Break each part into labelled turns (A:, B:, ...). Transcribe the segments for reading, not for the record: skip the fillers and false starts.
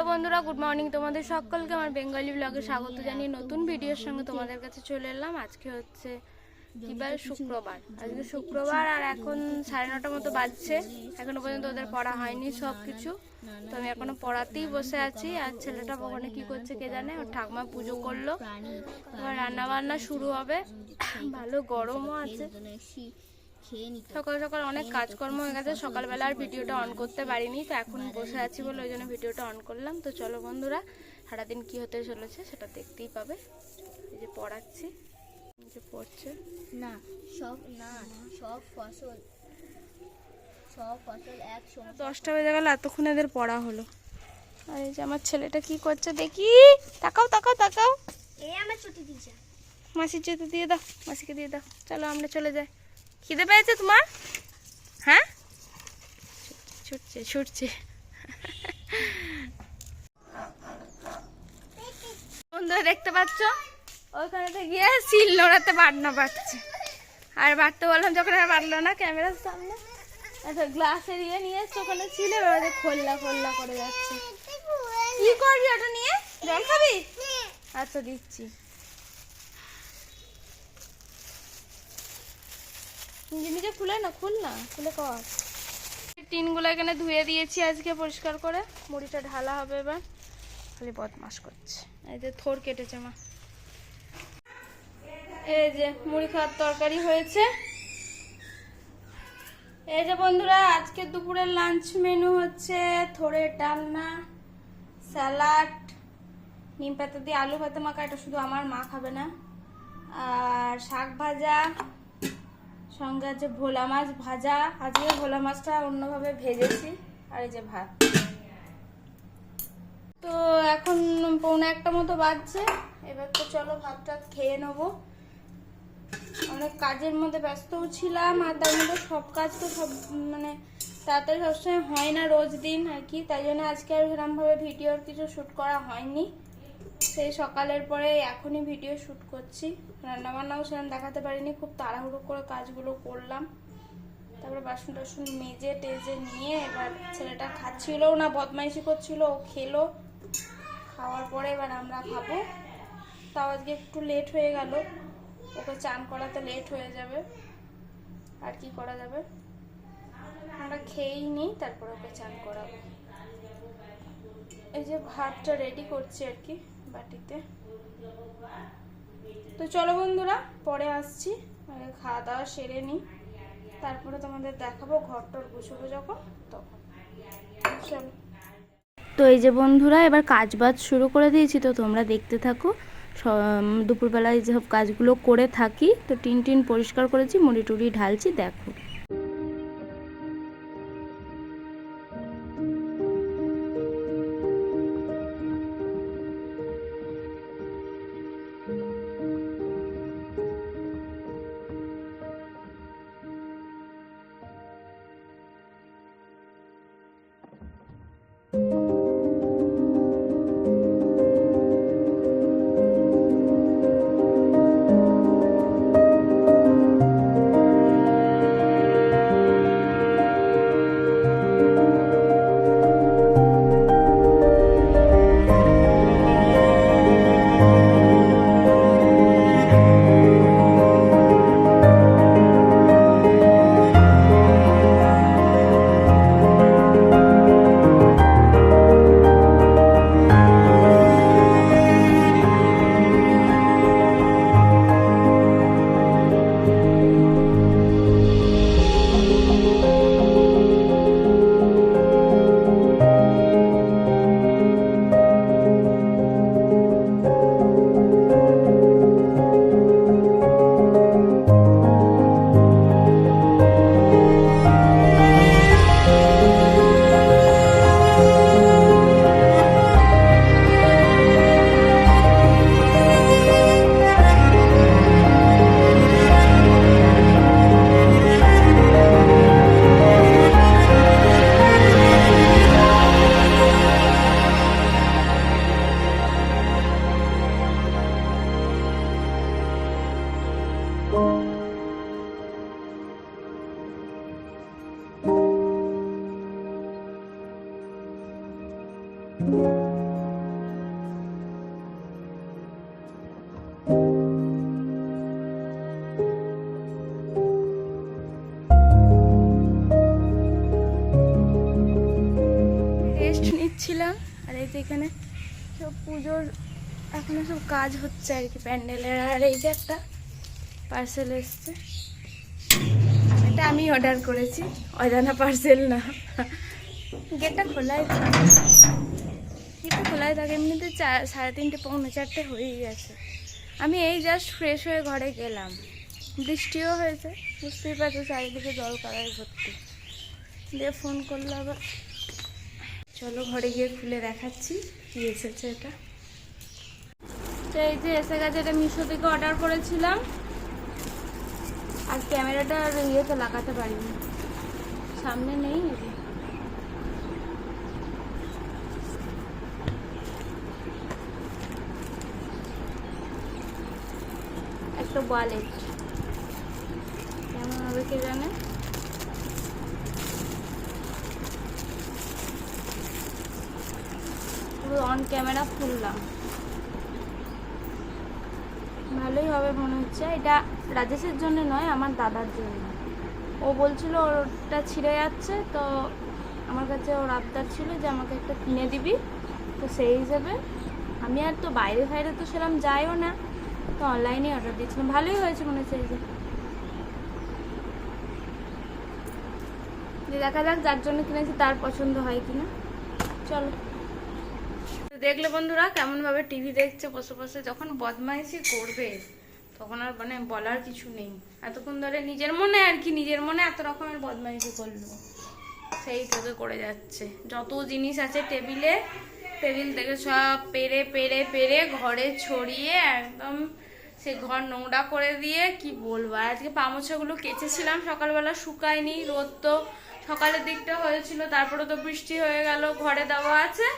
A: Hello বন্ধুরা, good morning. তোমাদের সকলকে আমার বেঙ্গলি ব্লগে স্বাগত জানিয়ে নতুন ভিডিওর সঙ্গে তোমাদের কাছে চলে এলাম। আজকে হচ্ছে কিবার শুক্রবার। আজকে শুক্রবার আর এখন 9:30 মতো বাজছে। এখনো পর্যন্ত ওদের পড়া হয়নি সব কিছু, তো আমি এখনো পড়াতেই বসে আছি। আর ছেলেটা ওখানে কি করছে কে জানে। ওর ঠাকুমা পুজো করলো, এবার রান্না বান্না শুরু হবে। ভালো গরমও আছে, সকাল সকাল অনেক কাজকর্ম হয়ে গেছে। সকালবেলা আর ভিডিওটা অন করতে পারিনি, তো এখন বসে আছি বলে ওই জন্য ভিডিওটা অন করলাম। তো চলো বন্ধুরা, সারাদিন কি হতে চলেছে সেটা দেখতেই পাবে। এই যে পড়াচ্ছি, এই যে পড়ছে
B: না সব ফসল একসঙ্গে।
A: 10টা বেজে গেল, এতক্ষণ এদের পড়া হলো। আর এই যে আমার ছেলেটা কি করছে দেখি, তাকাও তাকাও তাকাও।
B: এই আমার ছুটি দিয়েছে,
A: মাসির জুতো দিয়ে দাও, মাসিকে দিয়ে দাও। চলো আমরা চলে যাই। খিদে পেয়েছে তোমার? হ্যাঁ, ছুটছে ছুটছে। বন্ধুরা দেখতে পাচ্ছ, ওইখানে গিয়ে শিল নোড়াতে বাটনা বাটছে। আর বাটতে বললাম যখন আর বাটলো না ক্যামেরার সামনে, একটা গ্লাসের ইয়ে নিয়ে এসছে, ওখানে ছিলে খোল্লা খোল্লা করে যাচ্ছে। কি করবি ওটা নিয়ে? জল খাবি? আচ্ছা দিচ্ছি। নিজে নিজে খুলে না, খুলে কর। টিনগুলো এখানে ধুয়ে দিয়েছি আজকে পরিষ্কার করে। মুড়িটা ঢালা হবে এবার। খালি বদমাস করছে। এই যে থোর কেটেছে মা। এই যে মুড়ি খাওয়ার তরকারি হয়েছে। এই যে বন্ধুরা, আজকে দুপুরের লাঞ্চ মেনু হচ্ছে থোড়ের ডালনা, স্যালাড, নিম পাতা দিয়ে আলু ভাতে মাখা। এটা শুধু আমার, মা খাবে না। আর শাক ভাজা, সঙ্গে আছে ভোলা মাছ ভাজা। আজকে ভোলা মাছটা অন্যভাবে ভেজেছি। আর এই যে ভাত। তো এখন 1:45 মতো বাজছে। এবার তো চলো ভাতটা খেয়ে নেবো। অনেক কাজের মধ্যে ব্যস্তও ছিলাম, আর তার মধ্যে সব কাজ তো সব মানে তাড়াতাড়ি সবসময় হয় না রোজ দিন আর কি। তাই জন্য আজকে আর সেরকমভাবে ভিডিওর কিছু শ্যুট করা হয়নি। সেই সকালের পরে এখনই ভিডিও শ্যুট করছি। রান্নাবান্নাও সেরকম দেখাতে পারিনি, খুব তাড়াহুড়ো করে কাজগুলো করলাম। তারপরে বাসন টাসন মেজে টেজে নিয়ে এবার ছেলেটা খাচ্ছিলও না, বদমাইশি করছিল। ও খেলো, খাওয়ার পরে এবার আমরা খাবো। তাও আজকে একটু লেট হয়ে গেল, ওকে চান করাতে লেট হয়ে যাবে। আর কি করা যাবে, আমরা খেয়েই নিই, তারপর ওকে চান করাবো। এই যে ভাতটা রেডি করছি আর কি বাটিতে। তো চলো বন্ধুরা, পরে আসছি। খাওয়া দাওয়া সেরে নিই, তারপরে তোমাদের দেখাবো ঘরটর গুছবো যখন, তখন। চলো। তো এই যে বন্ধুরা, এবার কাজ বাজ শুরু করে দিয়েছি, তো তোমরা দেখতে থাকো। দুপুরবেলায় যেসব কাজগুলো করে থাকি, তো টিন পরিষ্কার করেছি, মুড়ি টুড়ি ঢালছি, দেখো। এসেছিলাম। আর এই যে এখানে সব পুজোর এখনো সব কাজ হচ্ছে আর কি প্যান্ডেলের। আর এই যে একটা পার্সেল এসছে, এটা আমি অর্ডার করেছি, অজানা পার্সেল না। গেটটা খোলাই থাকে, গেটটা খোলাই থাকে। এমনিতে 3:30 পৌনে 4টে হয়েই গেছে। আমি এই জাস্ট ফ্রেশ হয়ে ঘরে গেলাম, বৃষ্টিও হয়েছে, বুঝতেই পারছো চারিদিকে জল কাদায় ভর্তি। দিয়ে ফোন করলো আবার। চলো ঘরে গিয়ে খুলে দেখাচ্ছি কি এসেছে এটা। তো এই যে এসে গেছে, এটা মিশো থেকে অর্ডার করেছিলাম। আর ক্যামেরাটা আর ইয়েতে লাগাতে পারিনি, সামনে নেই। একটা ওয়ালেট, কেমন হবে কে জানে। পুরো অন ক্যামেরা খুললাম, ভালোই হবে মনে হচ্ছে। এটা রাজেশের জন্য নয়, আমার দাদার জন্য। ও বলছিল ওরটা ছিঁড়ে যাচ্ছে, তো আমার কাছে ওর আবদার ছিল যে আমাকে একটা কিনে দিবি। তো সেই হিসেবে আমি আর তো বাইরে ফাইরে তো সেরকম যাইও না, তো অনলাইনে অর্ডার দিয়েছিলাম। ভালোই হয়েছে মনে হচ্ছে। এই যে দেখা যাক যার জন্য কিনেছি তার পছন্দ হয় কিনা। চলো দেখলে বন্ধুরা কেমন ভাবে টিভি দেখছে বসে বসে। যখন বদমাইশি করবে তখন আর মানে বলার কিছু নেই। এতক্ষণ ধরে নিজের মনে আর কি, নিজের মনে এত রকমের বদমাইশি করলো, সেই থেকে করে যাচ্ছে। যত জিনিস আছে টেবিলে, টেবিল থেকে সব পেরে পেরে পেরে ঘরে ছড়িয়ে একদম সে ঘর নোংরা করে দিয়ে কি বলবো। আজকে পামোছাগুলো কেচেছিলাম সকালবেলা, শুকায়নি। রোদ তো সকালের দিকটা হয়েছিল, তারপরে তো বৃষ্টি হয়ে গেল। ঘরে দেওয়া আছে,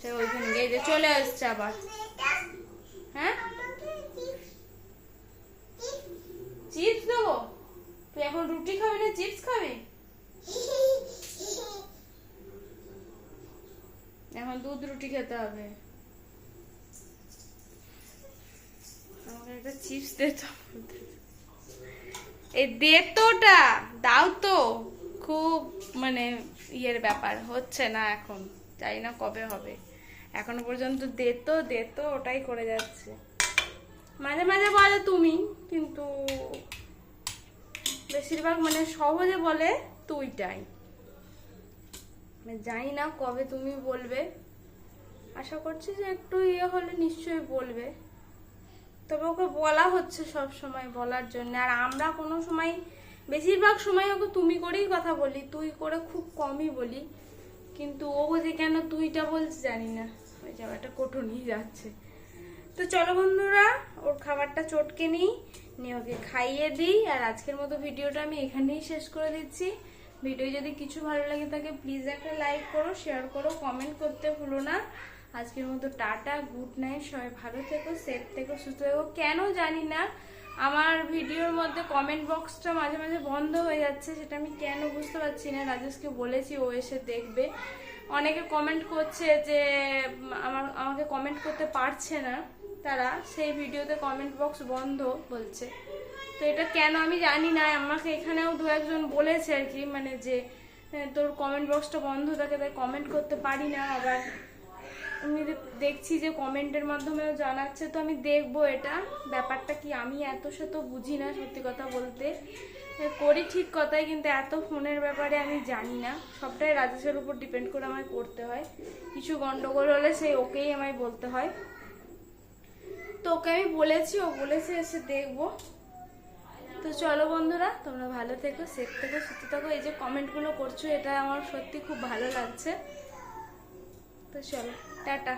A: সে ওইখানে গিয়ে যে চলে আসছে আবার। হ্যাঁ চিপস দেবো? তুই এখন রুটি খাবি না চিপস খাবি? এখন দুধ রুটি খেতে হবে। আমাকে একটা চিপস দে তো। এই দে তোটা দাও তো। খুব মানে ইয়ের ব্যাপার হচ্ছে না এখন, জানি না কবে হবে। এখনো পর্যন্ত দে তো ওটাই করে যাচ্ছে। মাঝে মাঝে বলে তুমি, কিন্তু বেশিরভাগ মানে সহজে বলে তুইটাই। জানি না কবে তুমি বলবে, আশা করছি যে একটু ইয়ে হলে নিশ্চয়ই বলবে। তবে ওকে বলা হচ্ছে সব সময় বলার জন্য। আর আমরা কোনো সময়, বেশিরভাগ সময় ওকে তুমি করেই কথা বলি, তুই করে খুব কমই বলি। কিন্তু ও যে কেন তুইটা বলছে জানি না, ওই জায়গাটা কোটনিয়ে যাচ্ছে। তো চলো বন্ধুরা, ওর খাবারটা চটকে নিয়ে ওকে খাইয়ে দিই। আর আজকের মতো ভিডিওটা আমি এখানেই শেষ করে দিচ্ছি। ভিডিও যদি কিছু ভালো লাগে থাকে প্লিজ একটা লাইক করো, শেয়ার করো, কমেন্ট করতে ভুলো না। আজকের মতো টাটা, গুড নাইট। সবাই ভালো থেকো, সেফ থেকো, সুস্থ থেকো। কেন জানি না আমার ভিডিওর মধ্যে কমেন্ট বক্সটা মাঝে মাঝে বন্ধ হয়ে যাচ্ছে, সেটা আমি কেন বুঝতে পারছি না। রাজেশকে বলেছি, ও এসে দেখবে। অনেকে কমেন্ট করছে যে আমাকে কমেন্ট করতে পারছে না তারা, সেই ভিডিওতে কমেন্ট বক্স বন্ধ বলছে। তো এটা কেন আমি জানি না। আমাকে এখানেও 2-1 জন বলেছে আর কি, মানে যে তোর কমেন্ট বক্সটা বন্ধ থাকে তাই কমেন্ট করতে পারি না। আবার আমি দেখছি যে কমেন্টের মাধ্যমেও জানাচ্ছে, তো আমি দেখবো এটা ব্যাপারটা কি। আমি এত শত বুঝি না সত্যি কথা বলতে, করি ঠিক কথাই, কিন্তু এত ফোনের ব্যাপারে আমি জানি না। সবটাই রাজেশের উপর ডিপেন্ড করে আমায় করতে হয়। কিছু গন্ডগোল হলে সেই ওকেই আমায় বলতে হয়। তো ওকে আমি বলেছি, ও বলেছে এসে দেখবো। তো চলো বন্ধুরা, তোমরা ভালো থেকো, সেফ থেকো, সুস্থ থাকো। এই যে কমেন্টগুলো করছো এটা আমার সত্যি খুব ভালো লাগছে। তো চলো টাটা।